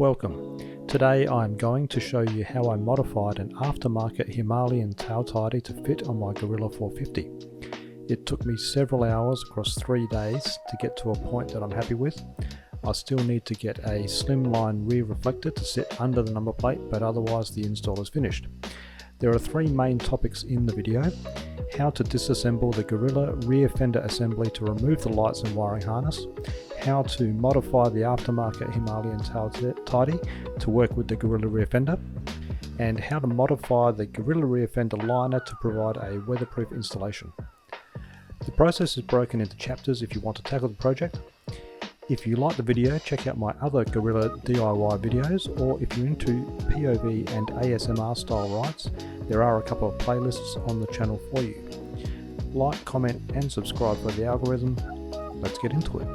Welcome. Today I'm going to show you how I modified an aftermarket Himalayan tail tidy to fit on my Guerrilla 450. It took me several hours across 3 days to get to a point that I'm happy with. I still need to get a slimline rear reflector to sit under the number plate, but otherwise the install is finished. There are 3 main topics in the video: how to disassemble the Guerrilla rear fender assembly to remove the lights and wiring harness, how to modify the aftermarket Himalayan tail tidy to work with the Guerrilla rear fender, and how to modify the Guerrilla rear fender liner to provide a weatherproof installation. The process is broken into chapters if you want to tackle the project. If you like the video, check out my other Guerrilla DIY videos, or if you're into POV and ASMR style rides, there are a couple of playlists on the channel for you. Like, comment and subscribe for the algorithm. Let's get into it.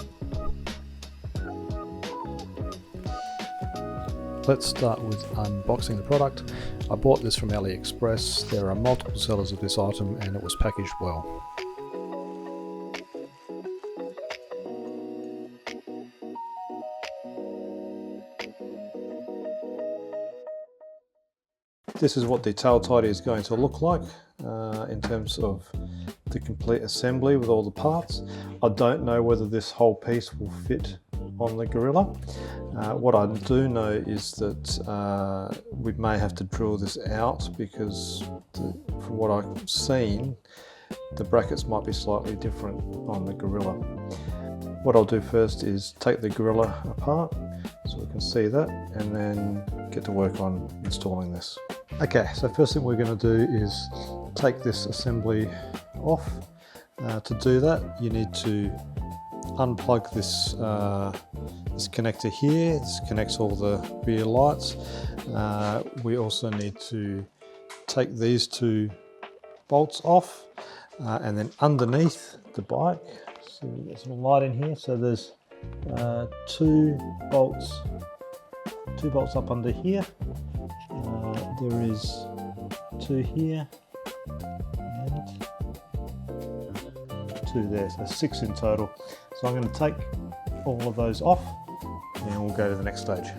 Let's start with unboxing the product. I bought this from Aliexpress. There are multiple sellers of this item and it was packaged well. This is what the tail tidy is going to look like in terms of the complete assembly with all the parts. I don't know whether this whole piece will fit on the Guerrilla. What I do know is that we may have to drill this out because from what I've seen, the brackets might be slightly different on the Guerrilla. What I'll do first is take the Guerrilla apart so we can see that, and then get to work on installing this. Okay, so first thing we're going to do is take this assembly off. To do that, you need to unplug this this connector here. This connects all the rear lights. We also need to take these 2 bolts off, and then underneath the bike, so there's some light in here. So there's 2 bolts up under here. There is 2 here and 2 there, so 6 in total. So I'm going to take all of those off and we'll go to the next stage.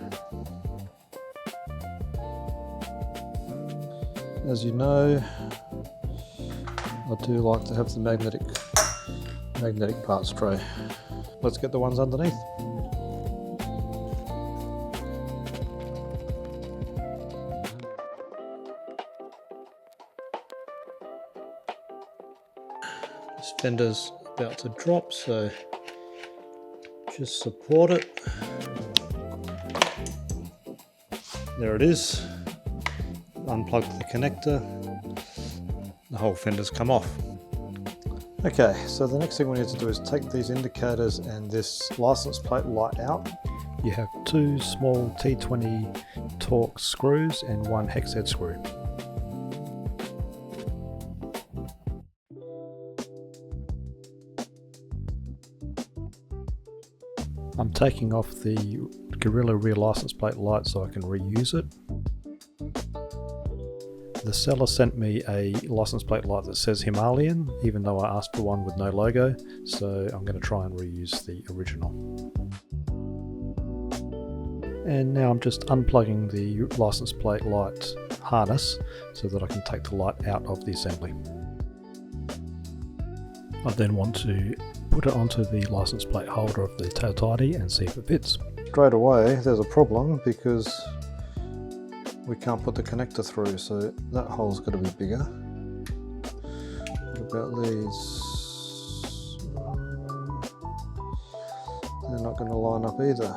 As you know, I do like to have the magnetic parts tray. Let's get the ones underneath. This fender's about to drop, so just support it. There it is. Unplug the connector. The whole fender's come off. Okay, so the next thing we need to do is take these indicators and this license plate light out. You have 2 small T20 Torx screws and 1 hex head screw. I'm taking off the Guerrilla rear license plate light so I can reuse it. The seller sent me a license plate light that says Himalayan, even though I asked for one with no logo, so I'm going to try and reuse the original. And now I'm just unplugging the license plate light harness so that I can take the light out of the assembly. I then want to put it onto the license plate holder of the tail tidy and see if it fits. Straight away there's a problem because we can't put the connector through, so that hole's got to be bigger. What about these? They're not going to line up either.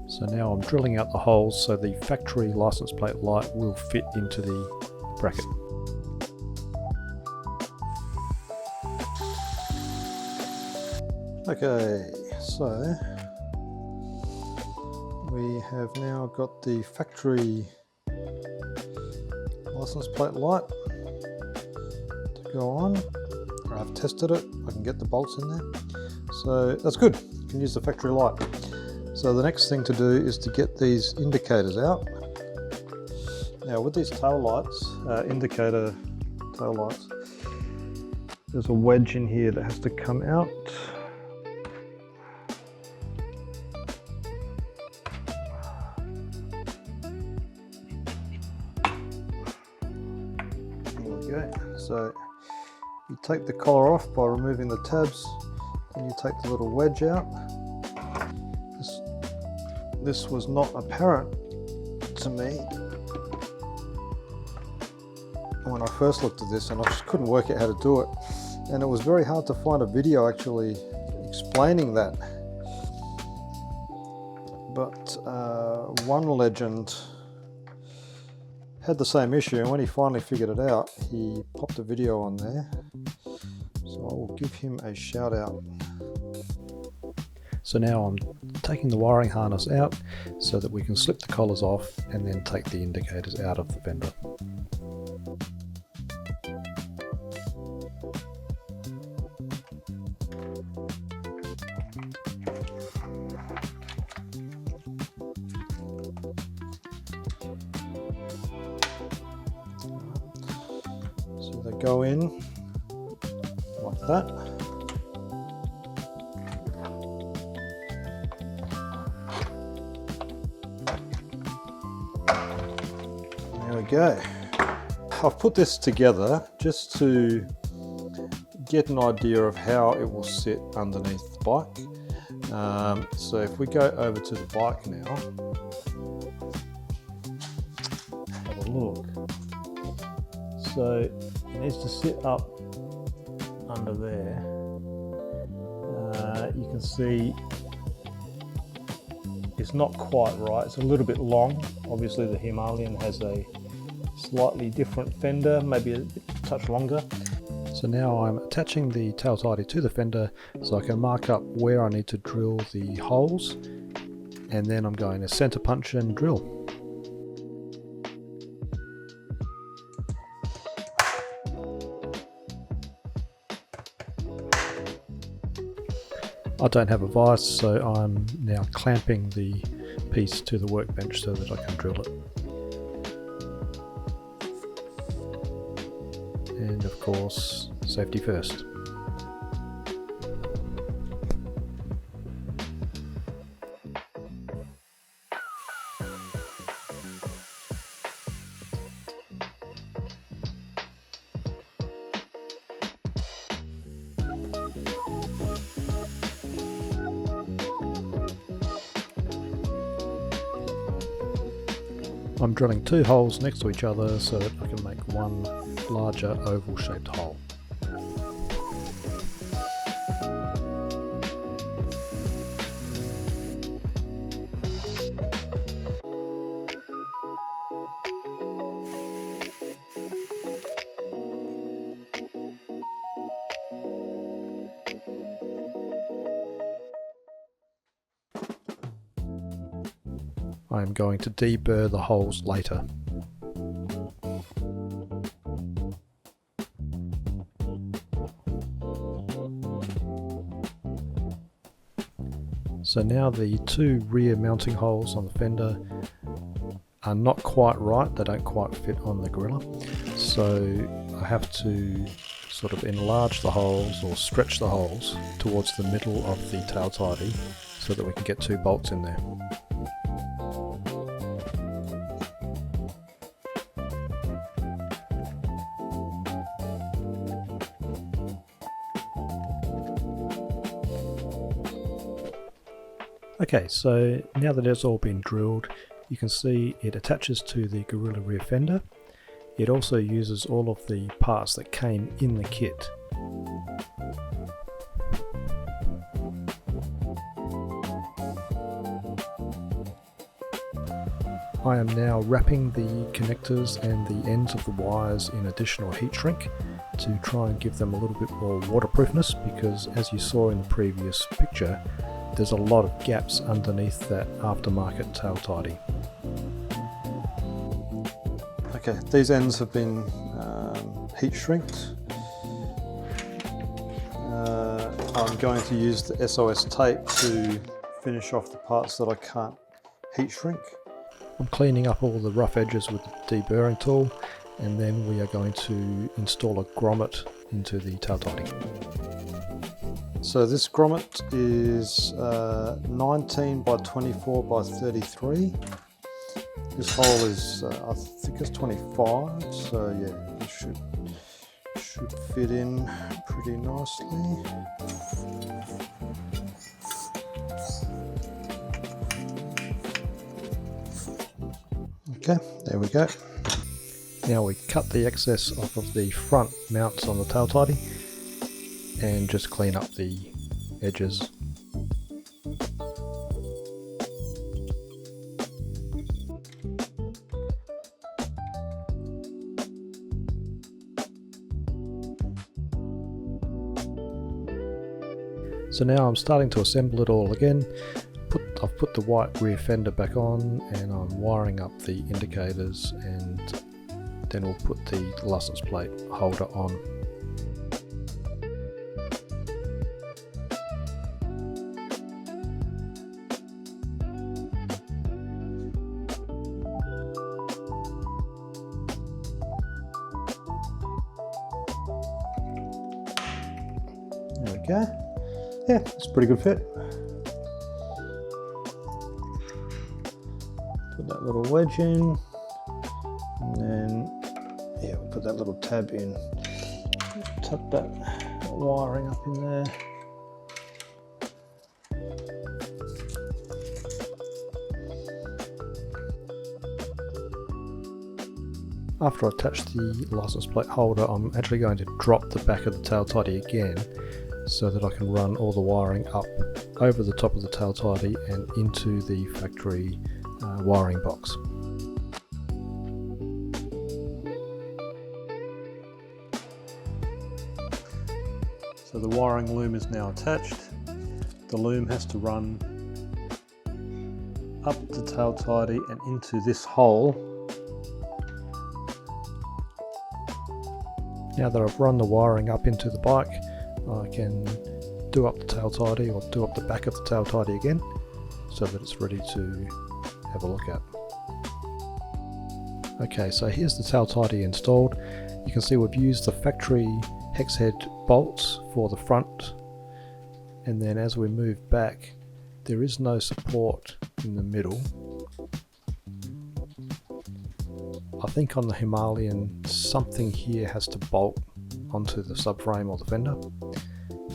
So now I'm drilling out the holes so the factory license plate light will fit into the bracket. Okay, so we have now got the factory license plate light to go on. I've tested it, I can get the bolts in there, so that's good. You can use the factory light. So the next thing to do is to get these indicators out. Now with these tail lights, indicator tail lights, there's a wedge in here that has to come out. go. So you take the collar off by removing the tabs, and you take the little wedge out. This was not apparent to me when I first looked at this, and I just couldn't work out how to do it. And it was very hard to find a video actually explaining that. But one legend had the same issue, and when he finally figured it out, he popped a video on there. So I will give him a shout out. So now I'm taking the wiring harness out so that we can slip the collars off and then take the indicators out of the fender. So they go in like that. There we go. I've put this together just to get an idea of how it will sit underneath the bike. So if we go over to the bike now, have a look. So it needs to sit up under there. You can see it's not quite right. It's a little bit long. Obviously the Himalayan has a slightly different fender, maybe a touch longer. So now I'm attaching the tail tidy to the fender so I can mark up where I need to drill the holes, and then I'm going to center punch and drill. I don't have a vise, so I'm now clamping the piece to the workbench so that I can drill it. And of course, safety first. I'm drilling two holes next to each other so that I can make one larger oval shaped hole. I am going to deburr the holes later. So now the two rear mounting holes on the fender are not quite right, they don't quite fit on the Guerrilla. So I have to sort of enlarge the holes or stretch the holes towards the middle of the tail tidy so that we can get two bolts in there. Okay, so now that it's all been drilled, you can see it attaches to the Guerrilla rear fender. It also uses all of the parts that came in the kit. I am now wrapping the connectors and the ends of the wires in additional heat shrink to try and give them a little bit more waterproofness, because as you saw in the previous picture, there's a lot of gaps underneath that aftermarket tail tidy. Okay, these ends have been heat shrinked. I'm going to use the SOS tape to finish off the parts that I can't heat shrink. I'm cleaning up all the rough edges with the deburring tool, and then we are going to install a grommet into the tail tidy. So this grommet is 19 by 24 by 33. This hole is, I think it's 25, so yeah, it should should fit in pretty nicely. Okay, there we go. Now we cut the excess off of the front mounts on the tail tidy and just clean up the edges. So now I'm starting to assemble it all again. I've put the white rear fender back on and I'm wiring up the indicators, and then we'll put the license plate holder on. There we go. Yeah, it's a pretty good fit. Put that little wedge in, and then yeah, we'll put that little tab in. Tuck that wiring up in there. After I attach the license plate holder, I'm actually going to drop the back of the tail tidy again, so that I can run all the wiring up over the top of the tail tidy and into the factory wiring box. So the wiring loom is now attached. The loom has to run up the tail tidy and into this hole. Now that I've run the wiring up into the bike, I can do up the tail tidy or do up the back of the tail tidy again, so that it's ready to have a look at. Okay, so here's the tail tidy installed. You can see we've used the factory hex head bolts for the front, and then as we move back, there is no support in the middle. I think on the Himalayan, something here has to bolt onto the subframe or the fender,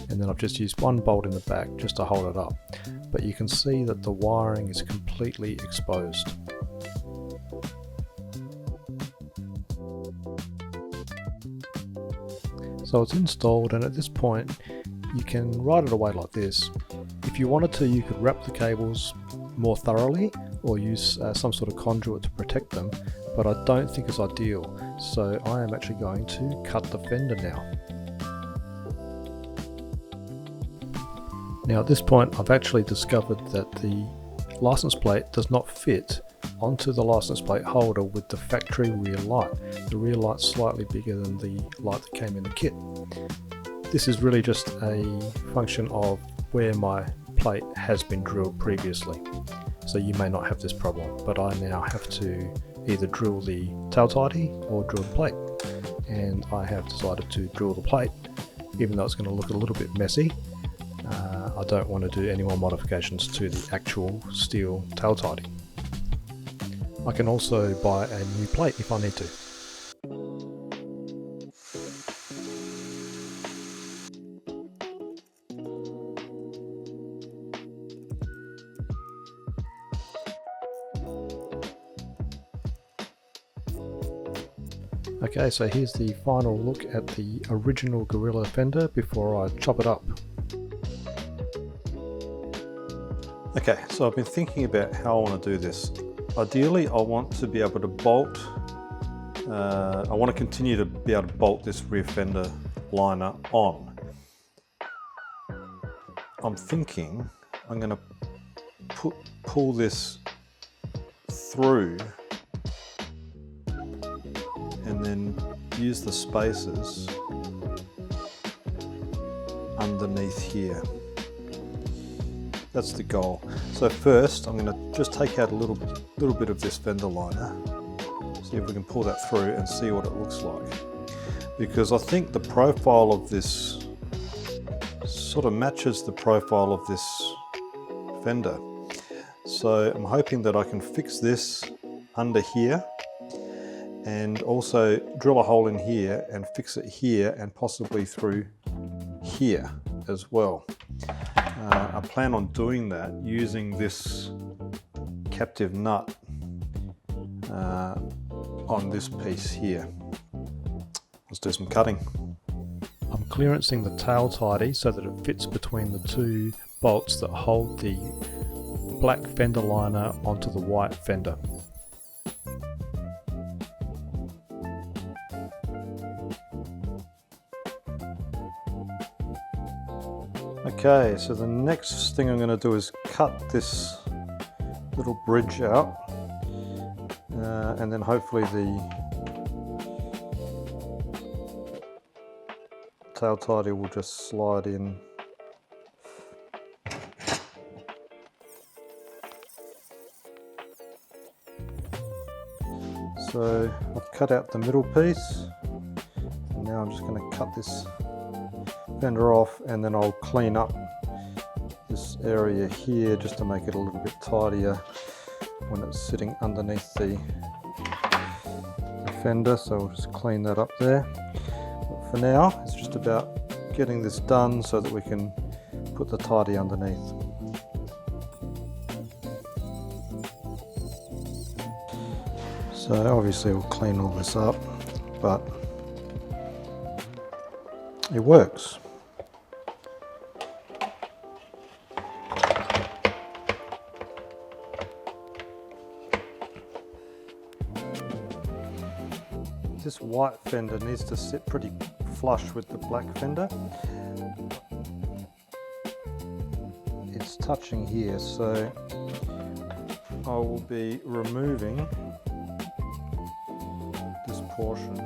and then I've just used one bolt in the back just to hold it up, but you can see that the wiring is completely exposed. So it's installed, and at this point you can ride it away like this. If you wanted to, you could wrap the cables more thoroughly or use some sort of conduit to protect them, but I don't think it's ideal, so I am actually going to cut the fender now. Now at this point I've actually discovered that the license plate does not fit onto the license plate holder with the factory rear light. The rear light's slightly bigger than the light that came in the kit. This is really just a function of where my plate has been drilled previously. So you may not have this problem, but I now have to either drill the tail tidy or drill the plate. And I have decided to drill the plate, even though it's going to look a little bit messy. I don't want to do any more modifications to the actual steel tail tidy. I can also buy a new plate if I need to. Okay, so here's the final look at the original Guerrilla fender before I chop it up. Okay, so I've been thinking about how I want to do this. Ideally, I want to be able to bolt, I want to continue to be able to bolt this rear fender liner on. I'm thinking I'm going to pull this through and then use the spacers underneath here. That's the goal. So first I'm going to just take out a little bit of this fender liner, see if we can pull that through and see what it looks like. Because I think the profile of this sort of matches the profile of this fender. So I'm hoping that I can fix this under here and also drill a hole in here and fix it here and possibly through here as well. I plan on doing that using this captive nut on this piece here. Let's do some cutting. I'm clearancing the tail tidy so that it fits between the two bolts that hold the black fender liner onto the white fender. Okay, so the next thing I'm going to do is cut this little bridge out, and then hopefully the tail tidy will just slide in. So I've cut out the middle piece, and now I'm just going to cut this fender off, and then I'll clean up this area here just to make it a little bit tidier when it's sitting underneath the fender. So I'll just clean that up there. But for now, it's just about getting this done so that we can put the tidy underneath. So obviously we'll clean all this up, but it works. This white fender needs to sit pretty flush with the black fender. It's touching here, so I will be removing this portion.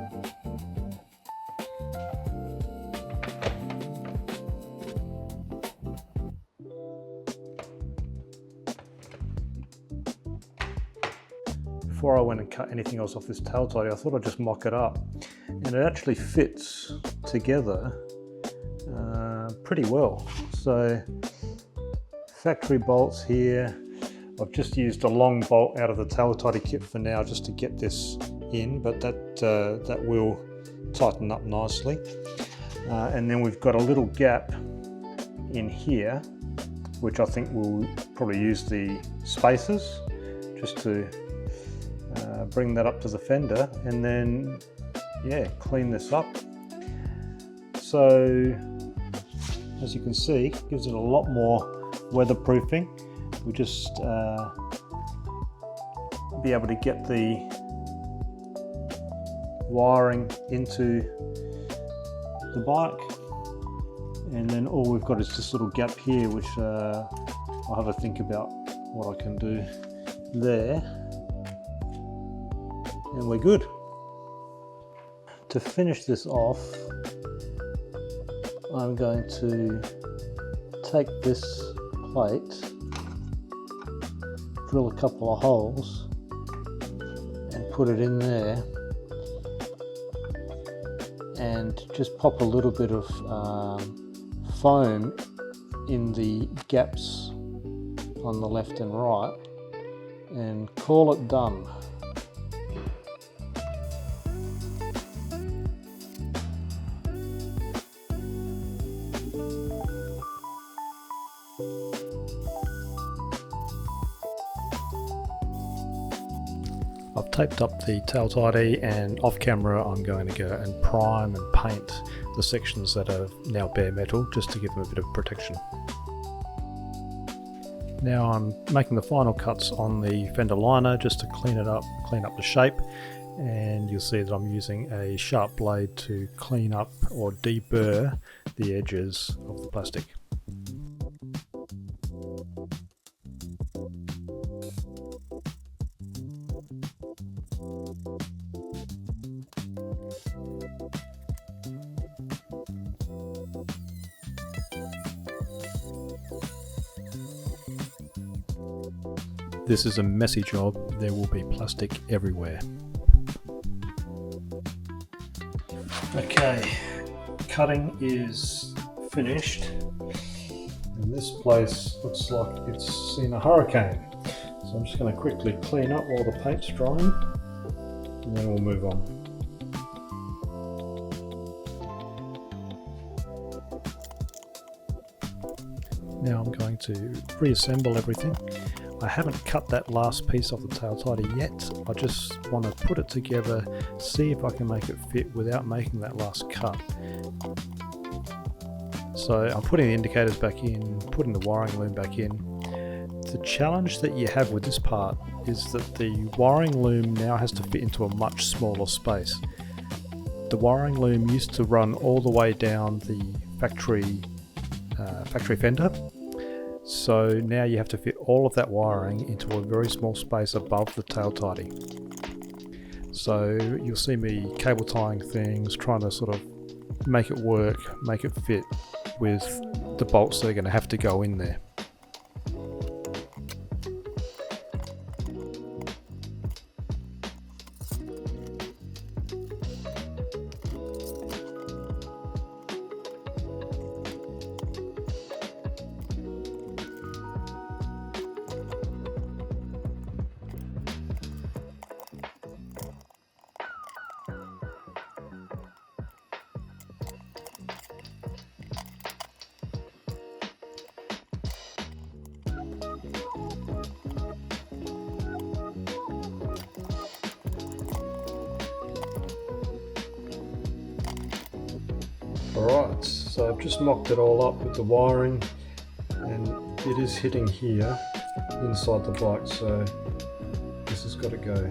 Before I went and cut anything else off this tail tidy, I thought I'd just mock it up, and it actually fits together pretty well. So factory bolts here. I've just used a long bolt out of the tail tidy kit for now just to get this in, but that will tighten up nicely. And then we've got a little gap in here, which I think we'll probably use the spacers just to bring that up to the fender, and then clean this up. So as you can see, it gives it a lot more weatherproofing. We just be able to get the wiring into the bike, and then all we've got is this little gap here, which I'll have a think about what I can do there, and we're good. To finish this off, I'm going to take this plate, drill a couple of holes and put it in there, and just pop a little bit of foam in the gaps on the left and right, and call it done. I've taped up the tail tidy, and off camera I'm going to go and prime and paint the sections that are now bare metal, just to give them a bit of protection. Now I'm making the final cuts on the fender liner just to clean it up, clean up the shape, and you'll see that I'm using a sharp blade to clean up or deburr the edges of the plastic. This is a messy job, there will be plastic everywhere. Okay, cutting is finished, and this place looks like it's seen a hurricane. So I'm just going to quickly clean up while the paint's drying. and then we'll move on. Now I'm going to reassemble everything. I haven't cut that last piece off the tail tidy yet. I just want to put it together, see if I can make it fit without making that last cut. So I'm putting the indicators back in, putting the wiring loom back in. The challenge that you have with this part is that the wiring loom now has to fit into a much smaller space. The wiring loom used to run all the way down the factory fender. So now you have to fit all of that wiring into a very small space above the tail tidy. So you'll see me cable tying things, trying to sort of make it work, make it fit with the bolts that are going to have to go in there. Alright, so I've just mocked it all up with the wiring, and it is hitting here inside the bike, so this has got to go.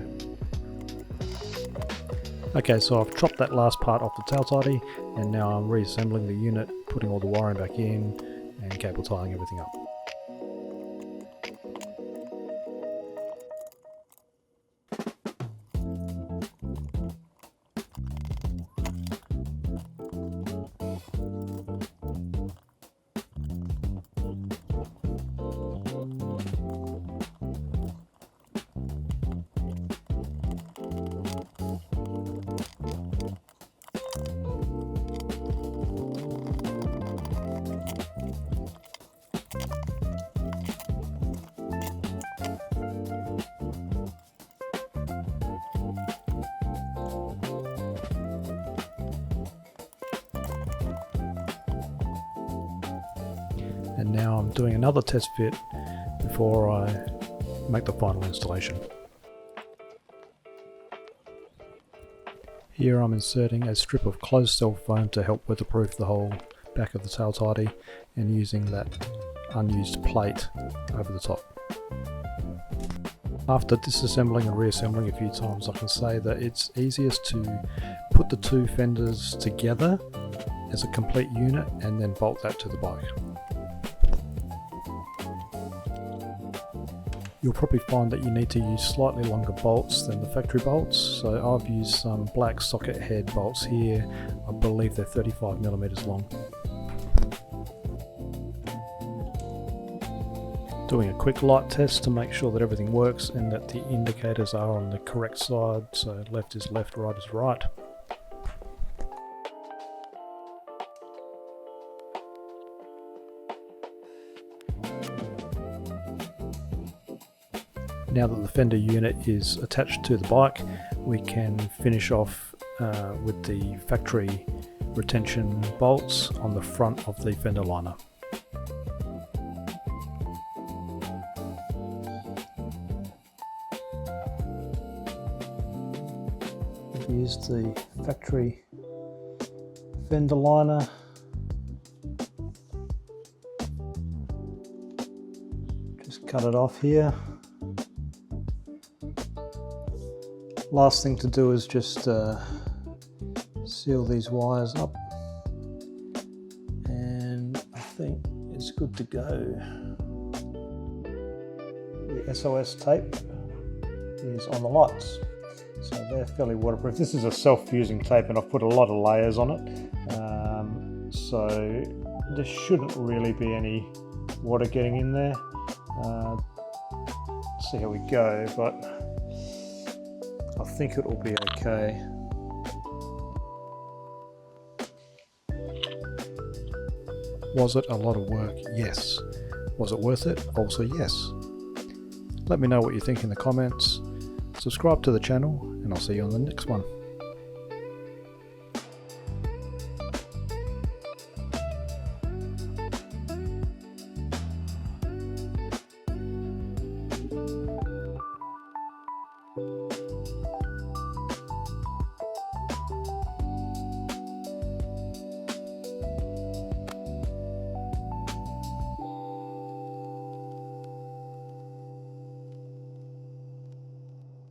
Okay, so I've chopped that last part off the tail tidy, and now I'm reassembling the unit, putting all the wiring back in and cable tying everything up. And now I'm doing another test fit before I make the final installation. Here I'm inserting a strip of closed cell foam to help weatherproof the whole back of the tail tidy, and using that unused plate over the top. After disassembling and reassembling a few times, I can say that it's easiest to put the two fenders together as a complete unit and then bolt that to the bike. You'll probably find that you need to use slightly longer bolts than the factory bolts, so I've used some black socket head bolts here. I believe they're 35mm long. Doing a quick light test to make sure that everything works and that the indicators are on the correct side, so left is left, right is right. Now that the fender unit is attached to the bike, we can finish off with the factory retention bolts on the front of the fender liner. Here's the factory fender liner. Just cut it off here. Last thing to do is just seal these wires up, and I think it's good to go. The SOS tape is on the lights, so they're fairly waterproof. This is a self-fusing tape and I've put a lot of layers on it, so there shouldn't really be any water getting in there. See how we go, but I think it will be okay. Was it a lot of work? Yes. Was it worth it? Also yes. Let me know what you think in the comments. subscribe to the channel, and I'll see you on the next one.